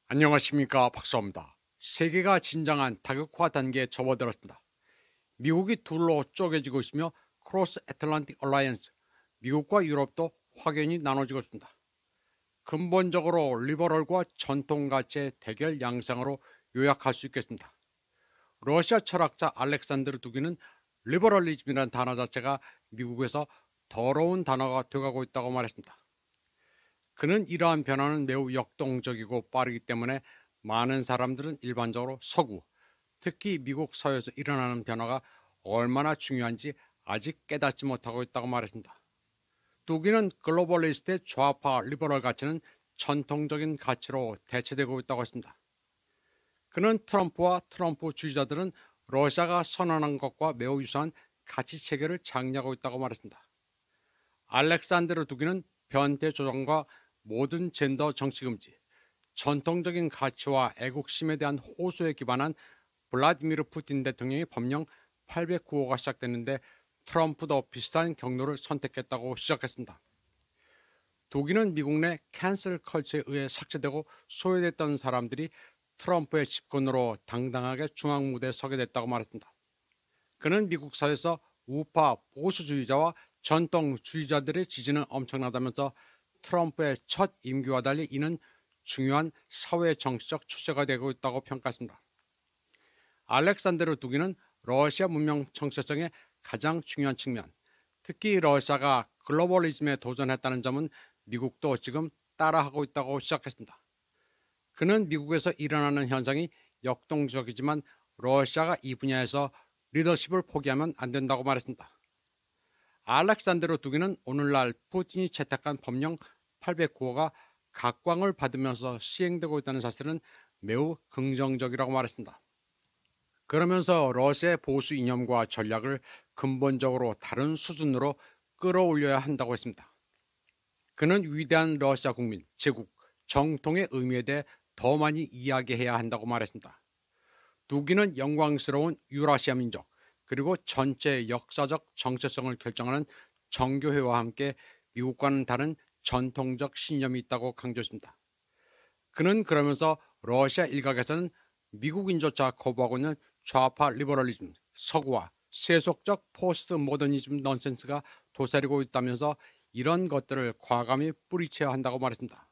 안녕하십니까, 박사입니다. 세계가 진정한 다극화 단계에 접어들었습니다. 미국이 둘로 쪼개지고 있으며 크로스 애틀란틱 얼라이언스, 미국과 유럽도 확연히 나눠지고 있습니다. 근본적으로 리버럴과 전통 가치의 대결 양상으로 요약할 수 있겠습니다. 러시아 철학자 알렉산드르 두기는 리버럴리즘이라는 단어 자체가 미국에서 더러운 단어가 돼가고 있다고 말했습니다. 그는 이러한 변화는 매우 역동적이고 빠르기 때문에 많은 사람들은 일반적으로 서구, 특히 미국 사회에서 일어나는 변화가 얼마나 중요한지 아직 깨닫지 못하고 있다고 말했습니다. 두기는 글로벌리스트의 좌파 리버럴 가치는 전통적인 가치로 대체되고 있다고 했습니다. 그는 트럼프와 트럼프 주지자들은 러시아가 선언한 것과 매우 유사한 가치 체계를 장려하고 있다고 말했습니다. 알렉산드르 두기는 변태 조정과 모든 젠더 정치 금지, 전통적인 가치와 애국심에 대한 호소에 기반한 블라디미르 푸틴 대통령의 법령 809호가 시작됐는데 트럼프도 비슷한 경로를 선택했다고 시작했습니다. 독일은 미국 내 캔슬 컬처에 의해 삭제되고 소외됐던 사람들이 트럼프의 집권으로 당당하게 중앙무대에 서게 됐다고 말했습니다. 그는 미국 사회에서 우파 보수주의자와 전통주의자들의 지지는 엄청나다면서 트럼프의 첫 임기와 달리 이는 중요한 사회 정치적 추세가 되고 있다고 평가했습니다. 알렉산드르 두기는 러시아 문명 정체성의 가장 중요한 측면, 특히 러시아가 글로벌리즘에 도전했다는 점은 미국도 지금 따라하고 있다고 시작했습니다. 그는 미국에서 일어나는 현상이 역동적이지만 러시아가 이 분야에서 리더십을 포기하면 안 된다고 말했습니다. 알렉산드르 두기는 오늘날 푸틴이 채택한 법령 809호가 각광을 받으면서 시행되고 있다는 사실은 매우 긍정적이라고 말했습니다. 그러면서 러시아의 보수 이념과 전략을 근본적으로 다른 수준으로 끌어올려야 한다고 했습니다. 그는 위대한 러시아 국민, 제국, 정통의 의미에 대해 더 많이 이야기해야 한다고 말했습니다. 두기는 영광스러운 유라시아 민족, 그리고 전체 역사적 정체성을 결정하는 정교회와 함께 미국과는 다른 전통적 신념이 있다고 강조했습니다. 그는 그러면서 러시아 일각에서는 미국인조차 거부하고 있는 좌파 리버럴리즘, 서구화, 세속적 포스트 모더니즘 넌센스가 도사리고 있다면서 이런 것들을 과감히 뿌리쳐야 한다고 말했습니다.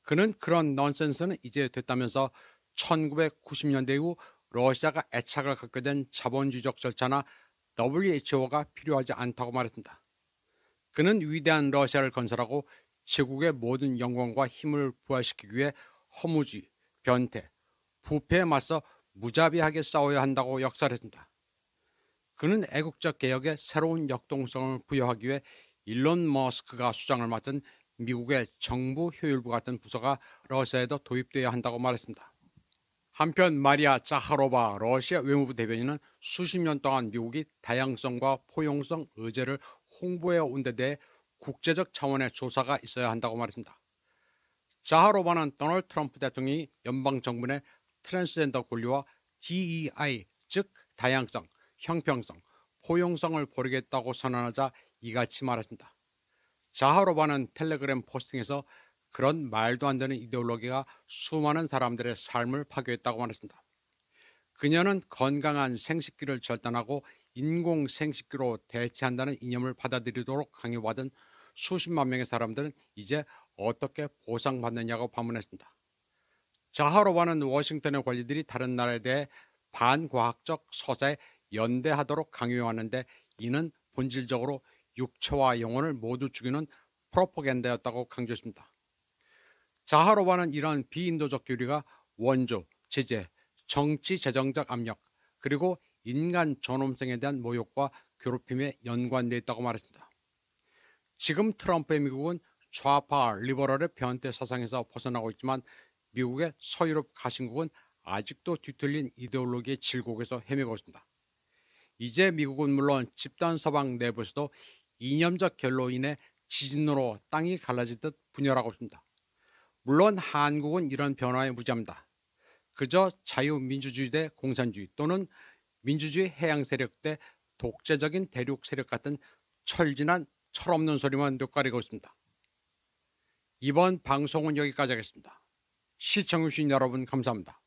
그는 그런 넌센스는 이제 됐다면서 1990년대 이후 러시아가 애착을 갖게 된 자본주의적 절차나 WHO가 필요하지 않다고 말했습니다. 그는 위대한 러시아를 건설하고 제국의 모든 영광과 힘을 부활시키기 위해 허무주의, 변태, 부패에 맞서 무자비하게 싸워야 한다고 역설했습니다. 그는 애국적 개혁에 새로운 역동성을 부여하기 위해 일론 머스크가 수장을 맡은 미국의 정부 효율부 같은 부서가 러시아에도 도입되어야 한다고 말했습니다. 한편 마리아 자하로바 러시아 외무부 대변인은 수십 년 동안 미국이 다양성과 포용성 의제를 홍보해 온 데 대해 국제적 차원의 조사가 있어야 한다고 말했습니다. 자하로바는 도널드 트럼프 대통령이 연방정부 내 트랜스젠더 권리와 DEI, 즉 다양성, 형평성, 포용성을 버리겠다고 선언하자 이같이 말했습니다. 자하로바는 텔레그램 포스팅에서 그런 말도 안 되는 이데올로기가 수많은 사람들의 삶을 파괴했다고 말했습니다. 그녀는 건강한 생식기를 절단하고 인공 생식기로 대체한다는 이념을 받아들이도록 강요받은 수십만 명의 사람들은 이제 어떻게 보상받느냐고 반문했습니다. 자하로바는 워싱턴의 권리들이 다른 나라에 대해 반과학적 서사에 연대하도록 강요하는데 이는 본질적으로 육체와 영혼을 모두 죽이는 프로파간다였다고 강조했습니다. 자하로바는 이러한 비인도적 교리가 원조, 제재, 정치 재정적 압력, 그리고 인간 존엄성에 대한 모욕과 괴롭힘에 연관되어 있다고 말했습니다. 지금 트럼프의 미국은 좌파 리버럴의 변태 사상에서 벗어나고 있지만 미국의 서유럽 가신국은 아직도 뒤틀린 이데올로기의 질곡에서 헤매고 있습니다. 이제 미국은 물론 집단 서방 내부에서도 이념적 결로 인해 지진으로 땅이 갈라지듯 분열하고 있습니다. 물론 한국은 이런 변화에 무지합니다. 그저 자유민주주의 대 공산주의 또는 민주주의 해양 세력 대 독재적인 대륙 세력 같은 철진한 철없는 소리만 뇌가리고 있습니다. 이번 방송은 여기까지 하겠습니다. 시청해주신 여러분 감사합니다.